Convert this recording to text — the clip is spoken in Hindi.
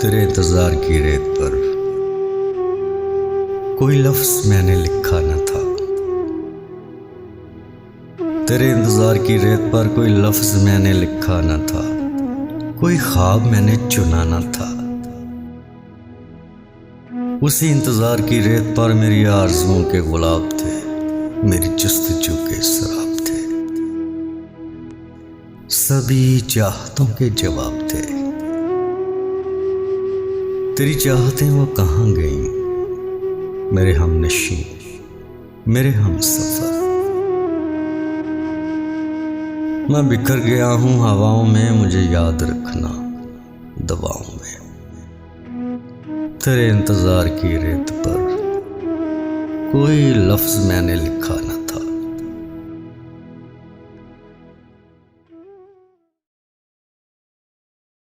तेरे इंतजार की रेत पर कोई लफ्ज मैंने लिखा न था। तेरे इंतजार की रेत पर कोई लफ्ज मैंने लिखा न था। कोई ख्वाब मैंने चुना न था। उसी इंतजार की रेत पर मेरी आरज़ुओं के गुलाब थे, मेरी जस्तजू के शराब थे, सभी चाहतों के जवाब थे। तेरी चाहतें वो कहाँ गईं, मेरे हमनशी, मेरे हमसफर। मैं बिखर गया हूँ हवाओं में, मुझे याद रखना दवाओं में। तेरे इंतजार की रेत पर कोई लफ्ज मैंने लिखा न